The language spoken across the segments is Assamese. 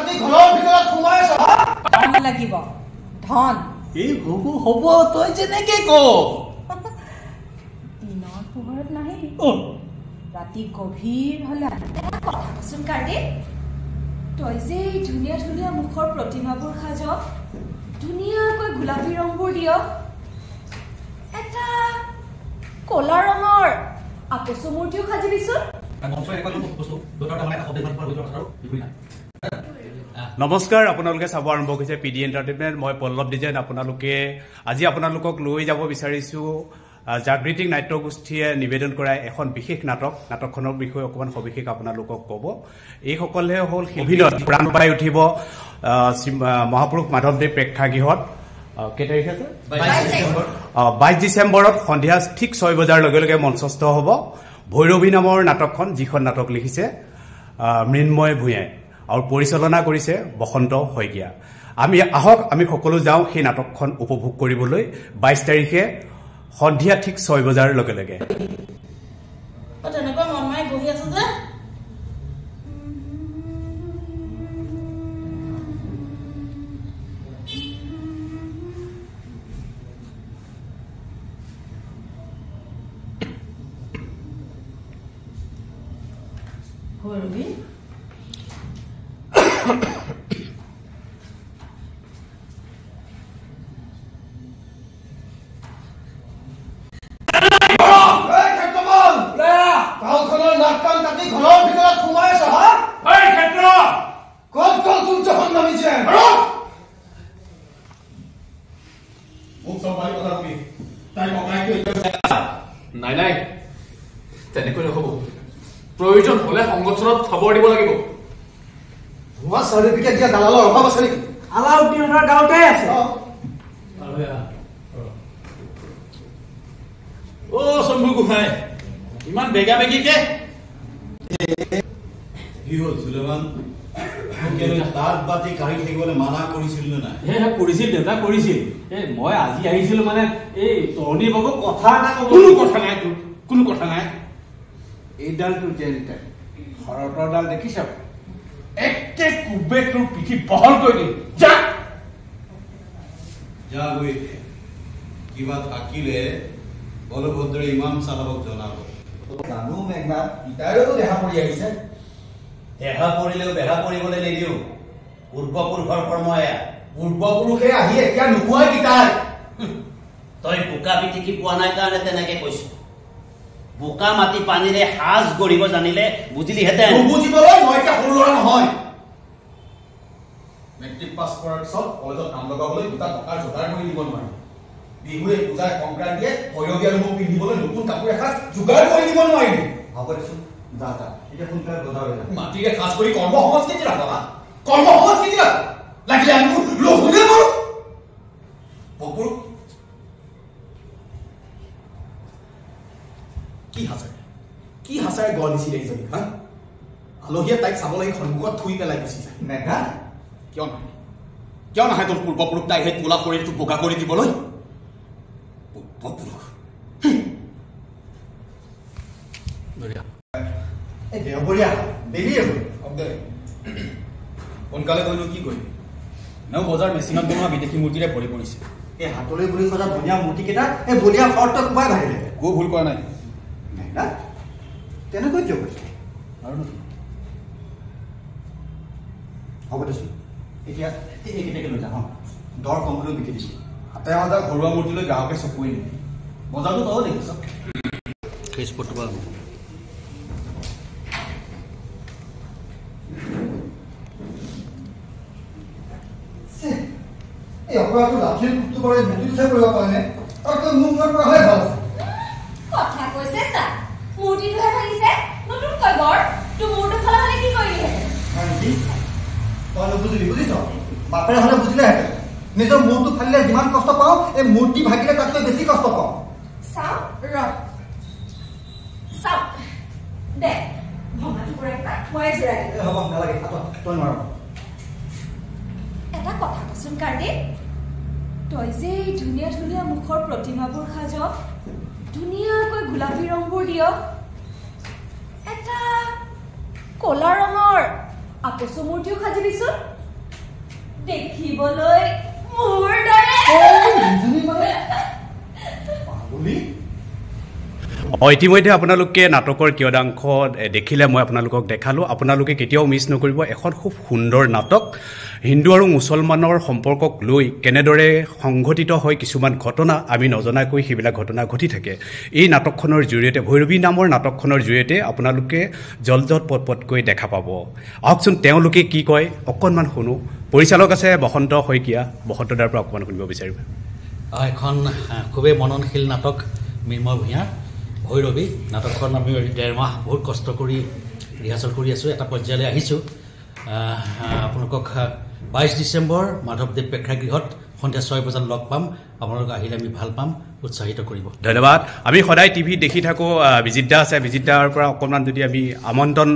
কাটি ঘৰৰ ভিতৰত সোমাই আছ ধন লাগিব ধন এই হ'ব তই যেনেকে ক দিনৰ পোহৰত নাহিবি ৰাতি গভীৰ হলে কথা কচোন কাৰ্ডি তই যে ধুনীয়া ধুনীয়া মুখৰ প্ৰতিমাবোৰ সাজ ধুনীয়াকৈ গোলাপী ৰংবোৰ দিয় এটা কলা ৰঙৰ আপচু মূৰ্তিও সাজিবিচোন নমস্কাৰ আপোনালোকে চাব আৰম্ভ কৰিছে পিডি এণ্টাৰটেইনমেণ্ট মই পল্লৱ ডিজাইন আপোনালোকে আজি আপোনালোকক লৈ যাব বিচাৰিছো জাগৃতিক নাট্যগোষ্ঠীয়ে নিবেদন কৰা এখন বিশেষ নাটকখনৰ বিষয়ে অকণমান সবিশেষ আপোনালোকক ক'ব এইসকলে হ'ল অভিনয় প্ৰাণ পাই উঠিব মহাপুৰুষ মাধৱদেৱ প্ৰেক্ষাগৃহত কেই তাৰিখ আছে 22 ডিচেম্বৰত সন্ধিয়া ঠিক 6 বজাৰ লগে লগে মঞ্চস্থ হ'ব ভৈৰৱী নামৰ নাটকখন যিখন নাটক লিখিছে মৃন্ময় ভূঞাই আৰু পৰিচালনা কৰিছে বসন্ত শইকীয়া আমি সকলো যাওঁ সেই নাটকখন উপভোগ কৰিবলৈ 22 তাৰিখে সন্ধিয়া ঠিক 6 বজাৰ লগে লগে তেনেকুৱা মনমাই বহি আছে যে ভৈৰৱী নাই তেনেকৈ নহ'ব প্ৰয়োজন হলে সংগঠনত খবৰ দিব লাগিব ভুৱা চাৰ্টিফিকেট দিয়া দালালৰ অভাৱ আছে নেকি আলাউদ্দিনৰ গাঁৱতে আছে শম্ভু গোহাঁই ইমান বেগা বেগিকে কি হ'ল সুলেমান তাত বাতি কাঢ়ি থাকিবলৈ মানা কৰিছিল নে নাই কৰিছিল দেউতা কৰিছিল মই আজি আহিছিলো মানে এই তৰণী বাবু কথা এটা কোনো কথা নাই এইডালটো যেনিটাই শৰতৰ ডাল দেখিছ একে কুবে তোৰ পিঠি বহল কৰি দিম যা গৈ কিবা থাকিলে বলভদ্ৰ ইমাম চাহাবক জনাব জানো মেঘনা পিতাইৰো দেহা পৰি আহিছে দেহা পৰিলেও বেহা পৰিবলৈ নিদিও পূৰ্বপুৰুষৰ কৰ্ম এয়া পূৰ্বপুৰুষে আহি এতিয়া নোখোৱাই পিতাই তই বোকা পিটিকি পোৱা নাই কাৰণে তেনেকে কৈছো বোকা মাটি পানীৰে সাজ গঢ়িব জানিলে বুজিলিহেঁতেন বুজিবলৈ মই এতিয়া সৰু ল'ৰা নহয় মেট্ৰিক পাছ কৰাৰ পিছত কলেজত নাম লগাবলৈ দুটা টকাৰ যোগাৰ কৰি দিব নোৱাৰি বিহুৱে পূজাই সংক্ৰান্তিয়ে শয়গীয়া লোক পিন্ধিবলৈ নতুন কাপোৰ এসাঁজ যোগাৰ কৰি দিব নোৱাৰি হ'ব দেচোন যা এতিয়া সোনকালে বজাৰ মাটিৰে সাজ কৰি কৰ্ম সংস্কৃতি ৰাখা লাগিলে আমি লোক শুনে মাৰো পপুৰ কি হাচাৰে গঢ় দিছিলে এইজনী হা আলহীয়ে তাইক চাবলৈ সন্মুখত থুই পেলাই গুচি যায় মেঘা কিয় নাহে তোৰ পূৰ্বপুৰুষ তাই সেই কোলা শৰীৰটো বগা কৰি দিবলৈ পূৰ্বপুৰুষ সোনকালে গৈনো কি কৰিবি নেও বজাৰ মেচিনত বনোৱা বিদেশী মূৰ্তিৰে ভৰি পৰিছে এই হাতলৈ ভৰি সজা ধুনীয়া মূৰ্তিকেইটা এই বলীয়া শৰ্ত কোবাই ভাগিলে একো ভুল কৰা নাই তেনেকৈ কিয় কৈছে আৰু হ'ব দেচোন এতিয়া এইকেইটাকে লৈ যাওঁ দৰ কমলৈ বিকি দিছোঁ হাতে হাজাৰ ঘৰুৱা মূৰ্তিলৈ গ্ৰাহকে চকুৱে নিয়ে বজাৰটো তও দেখিছ এই অপৰাধটো লাঠিৰ কুটটো কৰে মূৰ্তিটোহে কৰিব পাৰেনে আৰু তই মোক মোৰ পৰা হয় ভাল কথা কৈছে চা মূৰ্তিটোহে ভাঙিছে নতুনকৈ বৰ তোৰ মূৰটো ফলা হলে কি কৰিলিহেঁতেন তই নুবুজিলি বুজিছ বাপেৰে হলে বুজিলেহেঁতেন নিজৰ মূৰটো ফালিলে যিমান কষ্ট পাওঁ এই মূৰ্তি ভাগিলে তাতকৈ বেছি কষ্ট পাওঁ চাও চাও দে ভঙাটো কৰে মই জোৰাই হ'ব নালাগে তই নোৱাৰ এটা কথা কচোন কাৰ্ডি তই যে ধুনীয়া ধুনীয়া মুখৰ প্ৰতিমাবোৰ সাজ ধুনীয়াকৈ গোলাপী ৰংবোৰ দিয় এটা কলা ৰঙৰ আপচু মূৰ্তিও সাজিবিচোন দেখিবলৈ মোৰ দৰে ইতিমধ্যে আপোনালোকে নাটকৰ কিয়দাংশ দেখিলে মই আপোনালোকক দেখালোঁ আপোনালোকে কেতিয়াও মিছ নকৰিব এখন খুব সুন্দৰ নাটক হিন্দু আৰু মুছলমানৰ সম্পৰ্কক লৈ কেনেদৰে সংঘটিত হয় কিছুমান ঘটনা আমি নজনাকৈ সেইবিলাক ঘটনা ঘটি থাকে এই নাটকখনৰ জৰিয়তে ভৈৰৱী নামৰ নাটকখনৰ জৰিয়তে আপোনালোকে জলজত পটপটকৈ দেখা পাব আহকচোন তেওঁলোকে কি কয় অকণমান শুনো পৰিচালক আছে বসন্ত শইকীয়া বসন্তদাৰ পৰা অকণমান শুনিব বিচাৰিব এখন খুবেই মননশীল নাটক মিৰ্মল ভূঞা ভৈৰৱী নাটকখন আমি 1.5 মাহ বহুত কষ্ট কৰি ৰিহাৰ্চেল কৰি আছোঁ এটা পৰ্যায়লৈ আহিছোঁ আপোনালোকক 22 ডিচেম্বৰ মাধৱদেৱ প্ৰেক্ষাগৃহত সন্ধিয়া 6 বজাত লগ পাম আপোনালোক আহিলে আমি ভাল পাম উৎসাহিত কৰিব ধন্যবাদ আমি সদায় টিভিত দেখি থাকোঁ বিজিত দা আছে বিজিত দাৰ পৰা অকণমান যদি আমি আমন্ত্ৰণ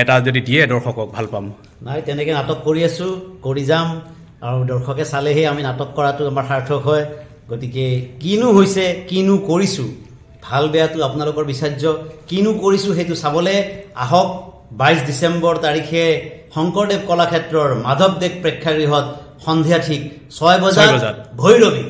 এটা যদি দিয়ে দৰ্শকক ভাল পাম নাই তেনেকৈ নাটক কৰি আছোঁ কৰি যাম আৰু দৰ্শকে চালেহে আমি নাটক কৰাটো আমাৰ সাৰ্থক হয় গতিকে কিনো হৈছে কিনো কৰিছোঁ ভাল বেয়াটো আপোনালোকৰ বিচাৰ্য কিনো কৰিছোঁ সেইটো চাবলৈ আহক 22 ডিচেম্বৰ তাৰিখে শংকৰদেৱ কলাক্ষেত্ৰৰ মাধৱদেৱ প্ৰেক্ষাগৃহত সন্ধিয়া ঠিক 6 বজাত ভৈৰৱী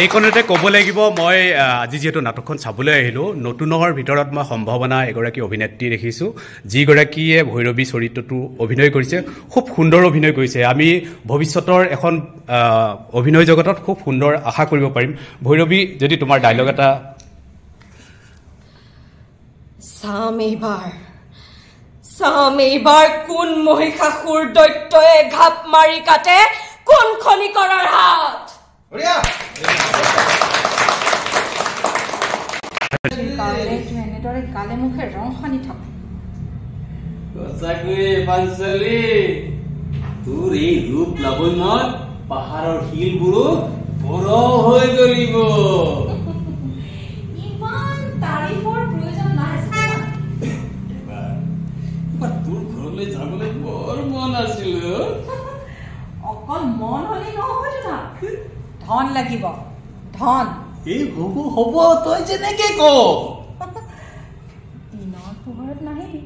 এইখনতে ক'ব লাগিব মই আজি যিহেতু নাটকখন চাবলৈ আহিলোঁ নতুনৰ ভিতৰত মই সম্ভাৱনা এগৰাকী অভিনেত্ৰী দেখিছোঁ যিগৰাকীয়ে ভৈৰৱী চৰিত্ৰটো অভিনয় কৰিছে খুব সুন্দৰ অভিনয় কৰিছে আমি ভৱিষ্যতৰ এখন অভিনয় জগতত খুব সুন্দৰ আশা কৰিব পাৰিম ভৈৰৱী যদি তোমাৰ ডায়লগ এটা চাম এইবাৰ কোন মহিষাসুৰ দৈত্যয়ে ঘাপ মাৰি কাটে কোন খনিকৰৰ হাত গালে মুখে ৰং সানি থাকো সঁচাকৈয়ে পাঞ্চলি তোৰ এই ৰূপ লাবণ্যত পাহাৰৰ শিলবোৰো বৰ হৈ গলিব ইমান তাৰিফৰ প্ৰয়োজন নাই তোৰ ঘৰলৈ যাবলৈ বৰ মন আছিল অকল মন হলে নহব ধন লাগিব ধন এই হ'ব তই যেনেকে ক দিনৰ পোহৰত নাহিবি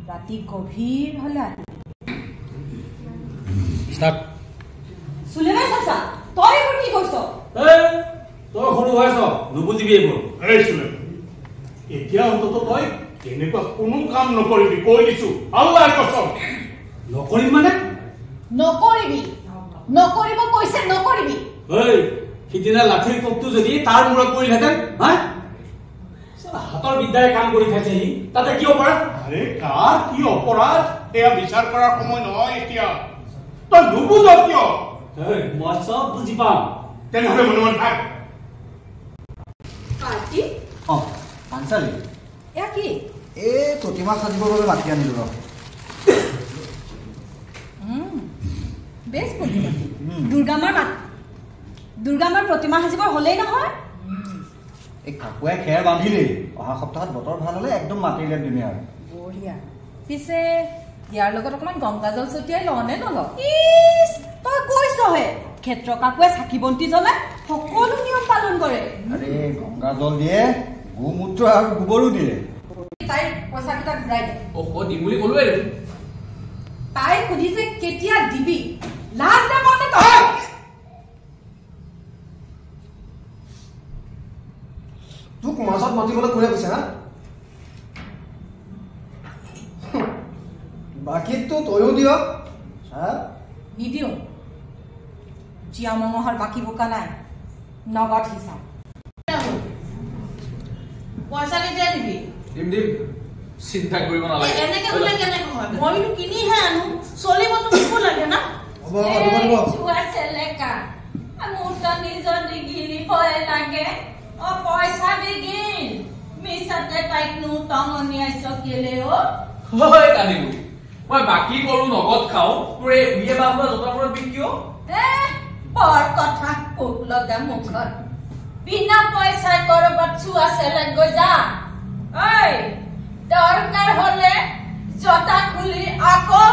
ৰাতি গভীৰ হলে চুলেমাই চাচা তই এইবোৰ কি কৈছ তই সৰু হৈছ নুবুজিবি এইবোৰ এতিয়া অন্তত তই এনেকুৱা কোনো কাম নকৰিবি কৈ দিছো আল্লাহৰ কসম নকৰিম মানে নকৰিবি নকৰিব কৈছে নকৰিবি সিদিনা লাঠিৰ কোপটো যদি তাৰ মূৰত পৰিলহেঁতেন হাতৰ বিদ্যাৰে কাম কৰি খাইছেহি তাতে কি অপৰাধ আৰে কাৰ কি অপৰাধ এয়া বিচাৰ কৰাৰ সময় নহয় এতিয়া তই নুবুজ কিয় মই চব বুজি পাম তেনেহলে মনে মনে থাক পাৰ্টি পাঞ্চালী এয়া কি এই প্ৰতিমা সাজিবৰ বাবে মাতি আনিলোঁ বেছ প্ৰতিমা দুৰ্গামাৰ প্ৰতিমা সাজিবৰ হলেই নহয় এই কাকুৱে খেৰ বান্ধিলেই অহা সপ্তাহত বতৰ ভাল হলে একদম মাতিলে ধুনীয়া বঢ়িয়া পিছে ইয়াৰ লগত অকণমান গংগাজল ছটিয়াই লওঁনে নল তই কৈছহে ক্ষেত্ৰ কাকুৱে চাকি বন্তি জ্বলাই সকলো নিয়ম পালন কৰে আৰে গংগাজল দিয়ে গোমূত্ৰ আৰু গোবৰো দিয়ে তাইৰ পইচা কেইটা ঘূৰাই দে দিম বুলি ক'লোৱে তাই সুধিছে কেতিয়া দিবি লাজ নাপাওঁতে তই তোক মাজত মাতিবলৈ কোনে কৈছে হা বাকীতো তয়ো দিয় নিদিওঁ জীয়া মঙহৰ বাকী বোকা নাই নগদ হিচাপ পইচা কেতিয়া দিবি দিম চিন্তা কৰিব নালাগে এনেকে হলে কেনেকে হয় মইতো কিনিহে আনো চলিবতো দিব লাগে না নিজৰ ডিগিলি ভয় লাগে পইচা দিগিল মিছাতে তাইক নো টঙনিয়াইছ কেলে হয় কানিলো মই বাকী কৰো নগদ খাওঁ তোৰ এই উইয়ে বাবলা জোতাবোৰত বিকিও বৰ কথা পোক লগা মুখত বিনা পইচাই কৰবাত চুৱা চেলেক গৈ যা দৰকাৰ হলে জোতা খুলি আকৌ